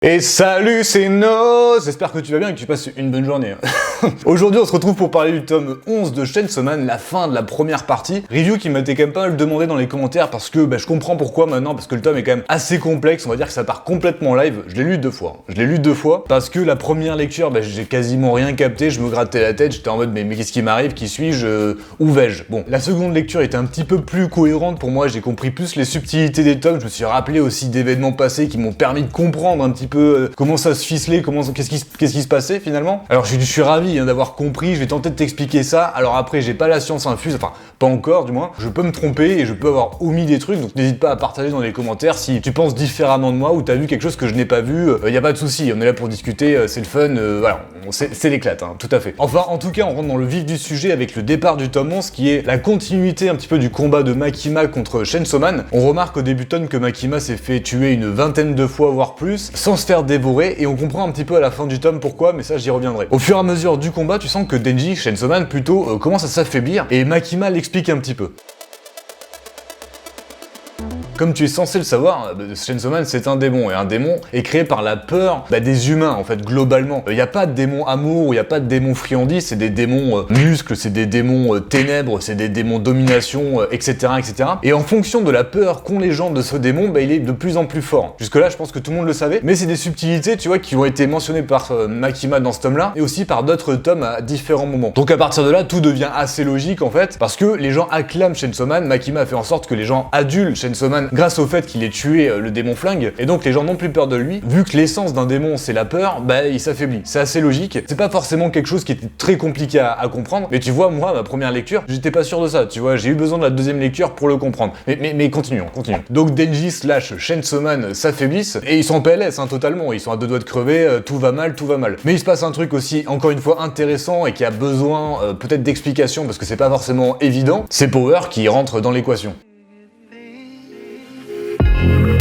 Et salut, c'est Noz. J'espère que tu vas bien et que tu passes une bonne journée. Aujourd'hui, on se retrouve pour parler du tome 11 de Chainsaw Man, la fin de la première partie. Review qui m'a été quand même pas mal demandé dans les commentaires parce que je comprends pourquoi maintenant, parce que le tome est quand même assez complexe. On va dire que ça part complètement live. Je l'ai lu deux fois. Parce que la première lecture, j'ai quasiment rien capté. Je me grattais la tête. J'étais en mode, mais qu'est-ce qui m'arrive? Qui suis-je? Où vais-je? Bon, la seconde lecture était un petit peu plus cohérente pour moi. J'ai compris plus les subtilités des tomes. Je me suis rappelé aussi d'événements passés qui m'ont permis de comprendre un petit peu comment ça se ficelait, qu'est-ce qui se passait finalement. Alors je suis ravi d'avoir compris, je vais tenter de t'expliquer ça. Alors après, j'ai pas la science infuse, enfin pas encore du moins. Je peux me tromper et je peux avoir omis des trucs, donc n'hésite pas à partager dans les commentaires si tu penses différemment de moi ou t'as vu quelque chose que je n'ai pas vu. Y a pas de souci, on est là pour discuter, c'est le fun, voilà, c'est l'éclate, tout à fait. Enfin, en tout cas, on rentre dans le vif du sujet avec le départ du tome 11 qui est la continuité un petit peu du combat de Makima contre Chainsaw Man. On remarque au début du tome que Makima s'est fait tuer une vingtaine de fois voire plus sans se faire dévorer et on comprend un petit peu à la fin du tome pourquoi, mais ça j'y reviendrai. Au fur et à mesure du combat, tu sens que Denji, Chainsaw Man plutôt, commence à s'affaiblir et Makima l'explique un petit peu. Comme tu es censé le savoir, Chainsaw Man c'est un démon, et un démon est créé par la peur des humains en fait, globalement. Il n'y a pas de démon amour, il n'y a pas de démon friandise, c'est des démons muscles, c'est des démons ténèbres, c'est des démons domination, etc., etc. Et en fonction de la peur qu'ont les gens de ce démon, il est de plus en plus fort. Jusque là je pense que tout le monde le savait, mais c'est des subtilités, tu vois, qui ont été mentionnées par Makima dans ce tome-là, et aussi par d'autres tomes à différents moments. Donc à partir de là, tout devient assez logique en fait, parce que les gens acclament Chainsaw Man, Makima a fait en sorte que les gens adulent Chainsaw Man grâce au fait qu'il ait tué le démon flingue, et donc les gens n'ont plus peur de lui. Vu que l'essence d'un démon c'est la peur, il s'affaiblit. C'est assez logique. C'est pas forcément quelque chose qui était très compliqué à comprendre, mais tu vois, moi, ma première lecture, j'étais pas sûr de ça, tu vois, j'ai eu besoin de la deuxième lecture pour le comprendre. Mais continuons. Donc Denji / Chainsaw Man s'affaiblissent, et ils sont en PLS, totalement, ils sont à deux doigts de crever, tout va mal. Mais il se passe un truc aussi, encore une fois, intéressant, et qui a besoin peut-être d'explication, parce que c'est pas forcément évident, c'est Power qui rentre dans l'équation.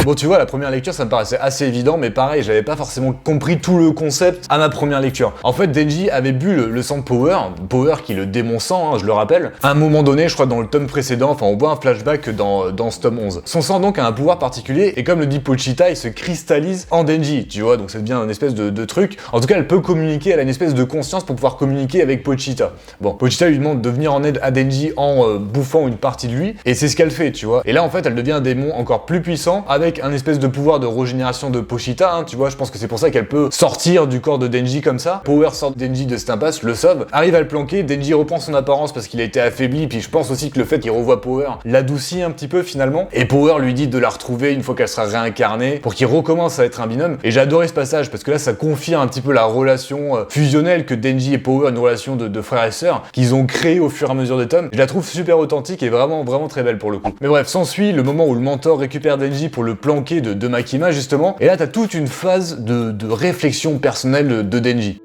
Bon, tu vois, la première lecture, ça me paraissait assez évident, mais pareil, j'avais pas forcément compris tout le concept à ma première lecture. En fait, Denji avait bu le sang de Power qui est le démon sang, je le rappelle. À un moment donné, je crois dans le tome précédent, on voit un flashback dans ce tome 11. Son sang donc a un pouvoir particulier, et comme le dit Pochita, il se cristallise en Denji, tu vois, donc ça devient une espèce de truc. En tout cas, elle peut communiquer, elle a une espèce de conscience pour pouvoir communiquer avec Pochita. Bon, Pochita lui demande de venir en aide à Denji en bouffant une partie de lui, et c'est ce qu'elle fait, tu vois. Et là, en fait, elle devient un démon encore plus puissant, avec un espèce de pouvoir de régénération de Pochita, tu vois, je pense que c'est pour ça qu'elle peut sortir du corps de Denji comme ça. Power sort Denji de cette impasse, le sauve, arrive à le planquer, Denji reprend son apparence parce qu'il a été affaibli, puis je pense aussi que le fait qu'il revoit Power l'adoucit un petit peu finalement, et Power lui dit de la retrouver une fois qu'elle sera réincarnée, pour qu'il recommence à être un binôme, et j'ai adoré ce passage, parce que là ça confirme un petit peu la relation fusionnelle que Denji et Power, une relation de frère et sœur, qu'ils ont créé au fur et à mesure des tomes. Je la trouve super authentique et vraiment très belle pour le coup. Mais bref, s'ensuit le moment où le mentor récupère Denji pour le planquer de Makima justement, et là t'as toute une phase de réflexion personnelle de Denji.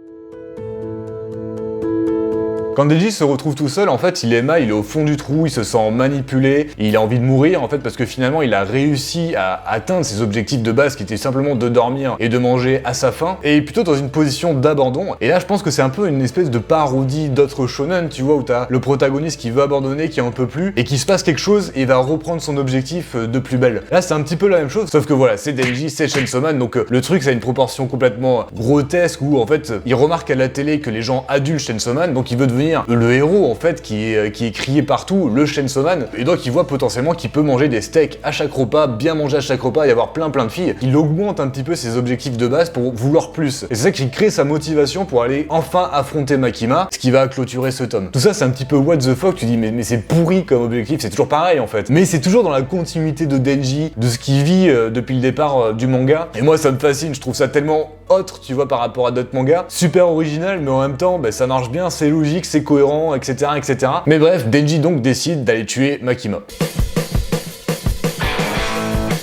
Quand Denji se retrouve tout seul, en fait, il est au fond du trou, il se sent manipulé, il a envie de mourir, en fait, parce que finalement, il a réussi à atteindre ses objectifs de base, qui étaient simplement de dormir et de manger à sa faim, et plutôt dans une position d'abandon. Et là, je pense que c'est un peu une espèce de parodie d'autres shonen, tu vois, où t'as le protagoniste qui veut abandonner, qui en peut plus, et qui se passe quelque chose, et il va reprendre son objectif de plus belle. Là, c'est un petit peu la même chose, sauf que voilà, c'est Denji, c'est Chainsaw Man, donc le truc, ça a une proportion complètement grotesque, où en fait, il remarque à la télé que les gens adulent Chainsaw Man, donc il veut devenir le héros en fait qui est crié partout, le Chainsaw Man, et donc il voit potentiellement qu'il peut manger des steaks à chaque repas, bien manger à chaque repas et avoir plein de filles. Il augmente un petit peu ses objectifs de base pour vouloir plus. Et c'est ça qui crée sa motivation pour aller enfin affronter Makima, ce qui va clôturer ce tome. Tout ça c'est un petit peu what the fuck, tu dis mais c'est pourri comme objectif, c'est toujours pareil en fait. Mais c'est toujours dans la continuité de Denji, de ce qu'il vit depuis le départ du manga. Et moi ça me fascine, je trouve ça tellement autre, tu vois, par rapport à d'autres mangas. Super original, mais en même temps, ça marche bien, c'est logique, c'est cohérent, etc., etc. Mais bref, Denji donc décide d'aller tuer Makima.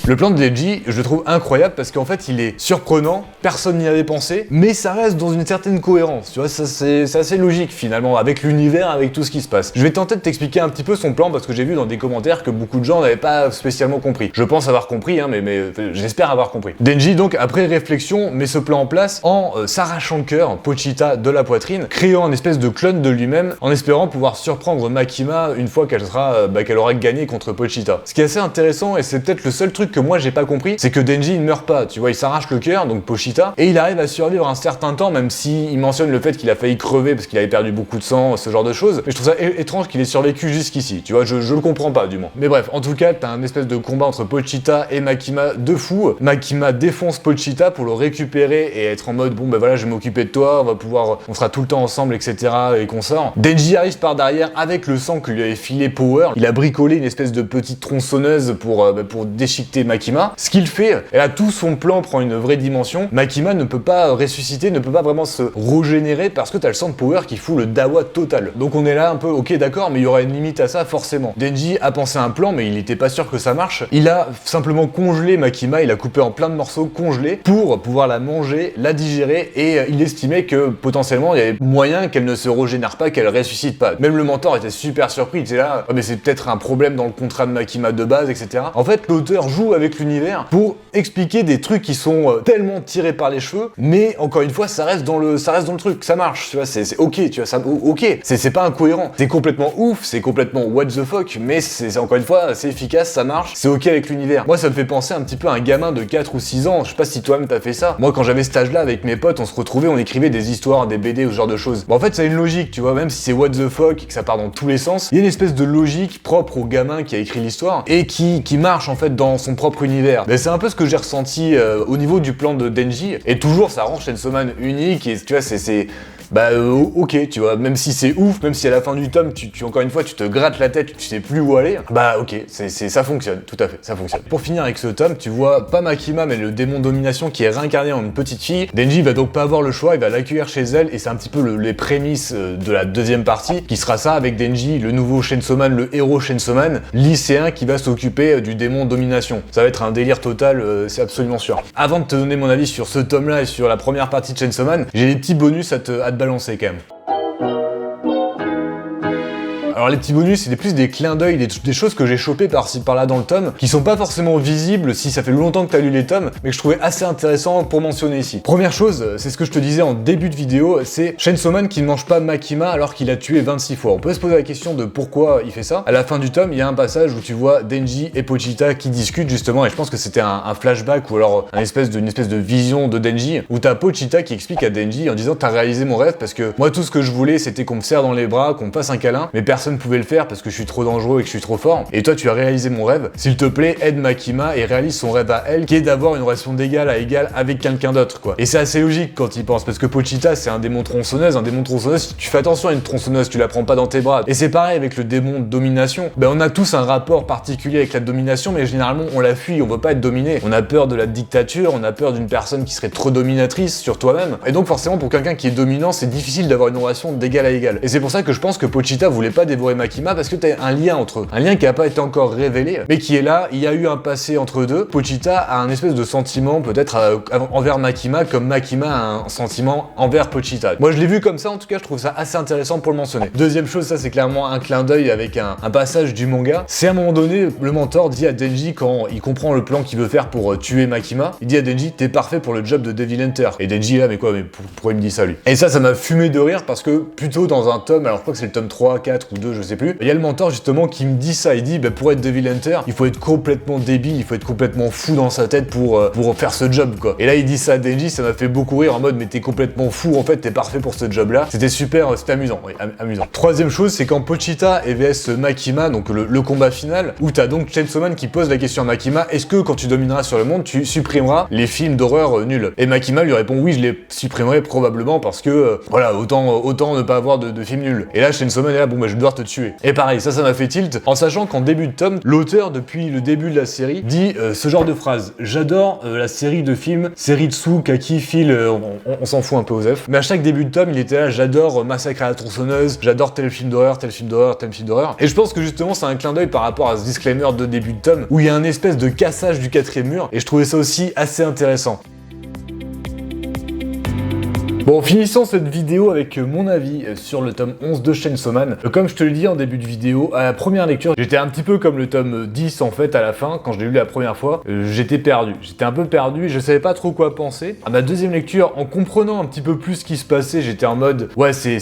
Le plan de Denji, je le trouve incroyable parce qu'en fait, il est surprenant, personne n'y avait pensé, mais ça reste dans une certaine cohérence, tu vois, ça c'est assez logique finalement, avec l'univers, avec tout ce qui se passe. Je vais tenter de t'expliquer un petit peu son plan parce que j'ai vu dans des commentaires que beaucoup de gens n'avaient pas spécialement compris. Je pense avoir compris, mais j'espère avoir compris. Denji, donc, après réflexion, met ce plan en place en s'arrachant le cœur, Pochita, de la poitrine, créant un espèce de clone de lui-même, en espérant pouvoir surprendre Makima une fois qu'elle aura gagné contre Pochita. Ce qui est assez intéressant, et c'est peut-être le seul truc truc que moi j'ai pas compris, c'est que Denji il meurt pas, tu vois, il s'arrache le cœur, donc Pochita, et il arrive à survivre un certain temps, même si il mentionne le fait qu'il a failli crever parce qu'il avait perdu beaucoup de sang, ce genre de choses. Mais je trouve ça étrange qu'il ait survécu jusqu'ici, tu vois, je le comprends pas du moins. Mais bref, en tout cas, t'as un espèce de combat entre Pochita et Makima de fou. Makima défonce Pochita pour le récupérer et être en mode bon ben voilà, je vais m'occuper de toi, on sera tout le temps ensemble, etc. et qu'on sort. Denji arrive par derrière avec le sang que lui avait filé Power. Il a bricolé une espèce de petite tronçonneuse pour déchiqueter Makima. Ce qu'il fait, et là tout son plan prend une vraie dimension. Makima ne peut pas ressusciter, ne peut pas vraiment se régénérer parce que t'as le sang de Power qui fout le dawa total. Donc on est là un peu, ok d'accord, mais il y aura une limite à ça forcément. Denji a pensé à un plan, mais il était pas sûr que ça marche. Il a simplement congelé Makima, il a coupé en plein de morceaux congelés pour pouvoir la manger, la digérer, et il estimait que potentiellement il y avait moyen qu'elle ne se régénère pas, qu'elle ressuscite pas. Même le mentor était super surpris, il était là, oh, mais c'est peut-être un problème dans le contrat de Makima de base, etc. En fait, l'auteur joue avec l'univers pour expliquer des trucs qui sont tellement tirés par les cheveux, mais encore une fois, ça reste dans le truc, ça marche, tu vois, c'est ok, tu vois, ça, ok, c'est pas incohérent, c'est complètement ouf, c'est complètement what the fuck, mais c'est encore une fois, c'est efficace, ça marche, c'est ok avec l'univers. Moi, ça me fait penser un petit peu à un gamin de 4 ou 6 ans, je sais pas si toi-même t'as fait ça. Moi, quand j'avais cet âge-là avec mes potes, on se retrouvait, on écrivait des histoires, des BD ou ce genre de choses. Bon, en fait, ça a une logique, tu vois, même si c'est what the fuck et que ça part dans tous les sens, il y a une espèce de logique propre au gamin qui a écrit l'histoire et qui marche en fait dans son propre univers. Mais c'est un peu ce que j'ai ressenti au niveau du plan de Denji, et toujours ça rend Chainsaw Man unique, et tu vois, c'est ok, tu vois, même si c'est ouf, même si à la fin du tome, encore une fois, tu te grattes la tête, tu sais plus où aller, bah ok, ça fonctionne, tout à fait, ça fonctionne. Pour finir avec ce tome, tu vois pas Makima, mais le démon domination qui est réincarné en une petite fille. Denji va donc pas avoir le choix, il va l'accueillir chez elle, et c'est un petit peu les prémices de la deuxième partie, qui sera ça avec Denji, le nouveau Chainsaw Man, le héros Chainsaw Man, lycéen qui va s'occuper du démon domination. Ça va être un délire total, c'est absolument sûr. Avant de te donner mon avis sur ce tome-là et sur la première partie de Chainsaw Man, j'ai des petits bonus à te balancer quand même. Alors les petits bonus, c'est plus des clins d'œil, des choses que j'ai chopées par-ci par-là dans le tome, qui sont pas forcément visibles si ça fait longtemps que t'as lu les tomes, mais que je trouvais assez intéressant pour mentionner ici. Première chose, c'est ce que je te disais en début de vidéo, c'est Chainsaw Man qui ne mange pas Makima alors qu'il a tué 26 fois. On peut se poser la question de pourquoi il fait ça. À la fin du tome, il y a un passage où tu vois Denji et Pochita qui discutent justement, et je pense que c'était un flashback ou alors une espèce de vision de Denji, où t'as Pochita qui explique à Denji en disant t'as réalisé mon rêve parce que moi tout ce que je voulais c'était qu'on me serre dans les bras, qu'on me fasse un câlin, mais personne pouvait le faire parce que je suis trop dangereux et que je suis trop fort. Et toi, tu as réalisé mon rêve. S'il te plaît, aide Makima et réalise son rêve à elle, qui est d'avoir une relation d'égal à égal avec quelqu'un d'autre, quoi. Et c'est assez logique quand il pense, parce que Pochita, c'est un démon tronçonneuse. Un démon tronçonneuse, si tu fais attention à une tronçonneuse, tu la prends pas dans tes bras. Et c'est pareil avec le démon de domination. Ben, on a tous un rapport particulier avec la domination, mais généralement, on la fuit, on veut pas être dominé. On a peur de la dictature, on a peur d'une personne qui serait trop dominatrice sur toi-même. Et donc, forcément, pour quelqu'un qui est dominant, c'est difficile d'avoir une relation d'égal à égal. Et c'est pour ça que je pense que Pochita voulait pas dévorer Makima, parce que t'as un lien entre eux. Un lien qui a pas été encore révélé, mais qui est là, il y a eu un passé entre deux. Pochita a un espèce de sentiment, peut-être envers Makima, comme Makima a un sentiment envers Pochita. Moi, je l'ai vu comme ça, en tout cas, je trouve ça assez intéressant pour le mentionner. Deuxième chose, ça, c'est clairement un clin d'œil avec un passage du manga. C'est à un moment donné, le mentor dit à Denji, quand il comprend le plan qu'il veut faire pour tuer Makima, il dit à Denji, t'es parfait pour le job de Devil Hunter. Et Denji est là, mais quoi, mais pourquoi il me dit ça, lui? Et ça m'a fumé de rire, parce que plutôt dans un tome, alors je crois que c'est le tome 3, 4 ou 2, je sais plus, il y a le mentor justement qui me dit ça, il dit bah, pour être Devil Hunter, il faut être complètement débile, il faut être complètement fou dans sa tête pour faire ce job, quoi. Et là il dit ça à Denji, ça m'a fait beaucoup rire en mode mais t'es complètement fou, en fait t'es parfait pour ce job là. C'était super, c'était amusant, oui, amusant. Troisième chose, c'est quand Pochita et vs Makima, donc le combat final, où t'as donc Chainsaw Man qui pose la question à Makima, est-ce que quand tu domineras sur le monde, tu supprimeras les films d'horreur nuls? Et Makima lui répond oui, je les supprimerai probablement parce que voilà, autant ne pas avoir de films nuls. Et là Chainsaw Man est là, bon bah je vais devoir te tuer. Et pareil, ça m'a fait tilt, en sachant qu'en début de tome, l'auteur, depuis le début de la série, dit ce genre de phrase. J'adore la série de films, Seritsu, Kaki, Phil, on s'en fout un peu aux F. Mais à chaque début de tome, il était là, j'adore Massacre à la tronçonneuse, j'adore tel film d'horreur, tel film d'horreur, tel film d'horreur. Et je pense que justement, c'est un clin d'œil par rapport à ce disclaimer de début de tome, où il y a un espèce de cassage du quatrième mur, et je trouvais ça aussi assez intéressant. Bon, finissons cette vidéo avec mon avis sur le tome 11 de Chainsaw Man. Comme je te l'ai dit en début de vidéo, à la première lecture, j'étais un petit peu comme le tome 10 en fait à la fin, quand je l'ai lu la première fois, j'étais perdu. J'étais un peu perdu, je savais pas trop quoi penser. À ma deuxième lecture, en comprenant un petit peu plus ce qui se passait, j'étais en mode ouais c'est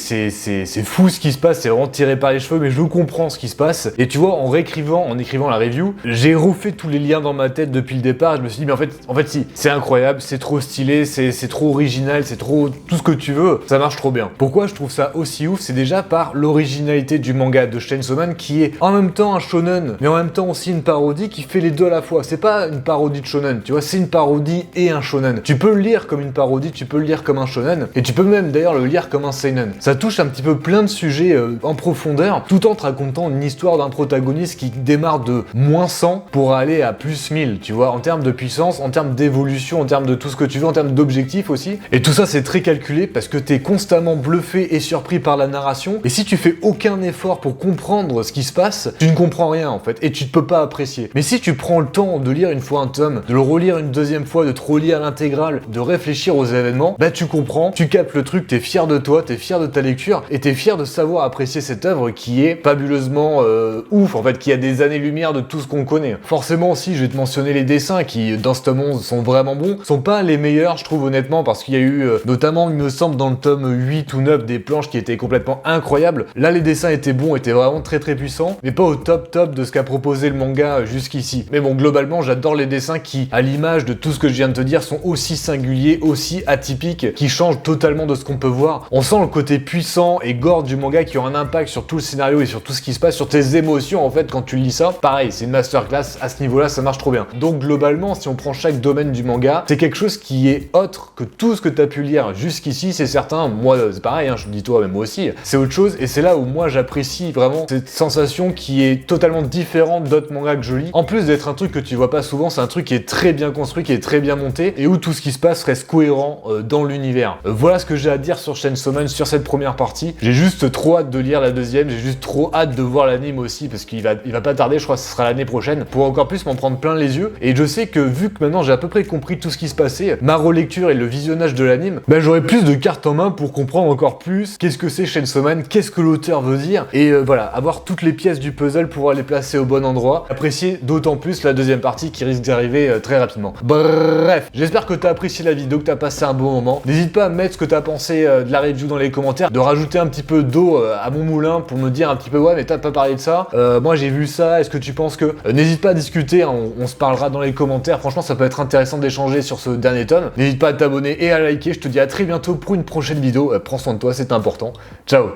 fou ce qui se passe, c'est vraiment tiré par les cheveux, mais je comprends ce qui se passe. Et tu vois, en écrivant la review, j'ai refait tous les liens dans ma tête depuis le départ. Je me suis dit mais en fait si, c'est incroyable, c'est trop stylé, c'est trop original, c'est trop tout ce que tu veux, ça marche trop bien. Pourquoi je trouve ça aussi ouf? C'est déjà par l'originalité du manga de Chainsaw Man qui est en même temps un shonen, mais en même temps aussi une parodie qui fait les deux à la fois. C'est pas une parodie de shonen, tu vois, c'est une parodie et un shonen. Tu peux le lire comme une parodie, tu peux le lire comme un shonen, et tu peux même d'ailleurs le lire comme un seinen. Ça touche un petit peu plein de sujets en profondeur, tout en te racontant une histoire d'un protagoniste qui démarre de moins 100 pour aller à plus 1000, tu vois, en termes de puissance, en termes d'évolution, en termes de tout ce que tu veux, en termes d'objectifs aussi. Et tout ça c'est très calculé parce que t'es constamment bluffé et surpris par la narration, et si tu fais aucun effort pour comprendre ce qui se passe, tu ne comprends rien en fait, et tu ne peux pas apprécier. Mais si tu prends le temps de lire une fois un tome, de le relire une deuxième fois, de te relire l'intégrale, de réfléchir aux événements, bah tu comprends, tu captes le truc, t'es fier de toi, t'es fier de ta lecture, et t'es fier de savoir apprécier cette œuvre qui est fabuleusement ouf en fait, qui a des années-lumière de tout ce qu'on connaît. Forcément aussi, je vais te mentionner les dessins qui, dans ce tome 11, sont vraiment bons, sont pas les meilleurs je trouve honnêtement, parce qu'il y a eu notamment il me semble dans le tome 8 ou 9 des planches qui étaient complètement incroyables. Là les dessins étaient bons, étaient vraiment très puissants, mais pas au top de ce qu'a proposé le manga jusqu'ici. Mais bon, globalement j'adore les dessins qui, à l'image de tout ce que je viens de te dire, sont aussi singuliers, aussi atypiques, qui changent totalement de ce qu'on peut voir. On sent le côté puissant et gore du manga qui ont un impact sur tout le scénario et sur tout ce qui se passe, sur tes émotions en fait quand tu lis ça. Pareil, c'est une masterclass, à ce niveau-là ça marche trop bien. Donc globalement, si on prend chaque domaine du manga, c'est quelque chose qui est autre que tout ce que tu as pu lire jusqu'ici, c'est certain. Moi c'est pareil, hein, je te dis toi, mais moi aussi, c'est autre chose, et c'est là où moi j'apprécie vraiment cette sensation qui est totalement différente d'autres mangas que je lis. En plus d'être un truc que tu vois pas souvent, c'est un truc qui est très bien construit, qui est très bien monté, et où tout ce qui se passe reste cohérent dans l'univers. Voilà ce que j'ai à dire sur Chainsaw Man, sur cette première partie. J'ai juste trop hâte de lire la deuxième, j'ai juste trop hâte de voir l'anime aussi, parce qu'il va pas tarder, je crois que ce sera l'année prochaine, pour encore plus m'en prendre plein les yeux. Et je sais que vu que maintenant j'ai à peu près compris tout ce qui se passait, ma relecture et le visionnage de l'anime, bah j'aurai plus de cartes en main pour comprendre encore plus qu'est-ce que c'est Chainsaw Man, qu'est-ce que l'auteur veut dire, et voilà, avoir toutes les pièces du puzzle pour les placer au bon endroit, apprécier d'autant plus la deuxième partie qui risque d'arriver très rapidement. Bref, j'espère que t'as apprécié la vidéo, que t'as passé un bon moment. N'hésite pas à mettre ce que t'as pensé de la review dans les commentaires, de rajouter un petit peu d'eau à mon moulin pour me dire un petit peu ouais mais t'as pas parlé de ça, moi j'ai vu ça, est-ce que tu penses que... N'hésite pas à discuter, hein, on se parlera dans les commentaires, franchement ça peut être intéressant d'échanger sur ce dernier tome. N'hésite pas à t'abonner et à liker, je te dis à très bientôt pour une prochaine vidéo, prends soin de toi, c'est important. Ciao.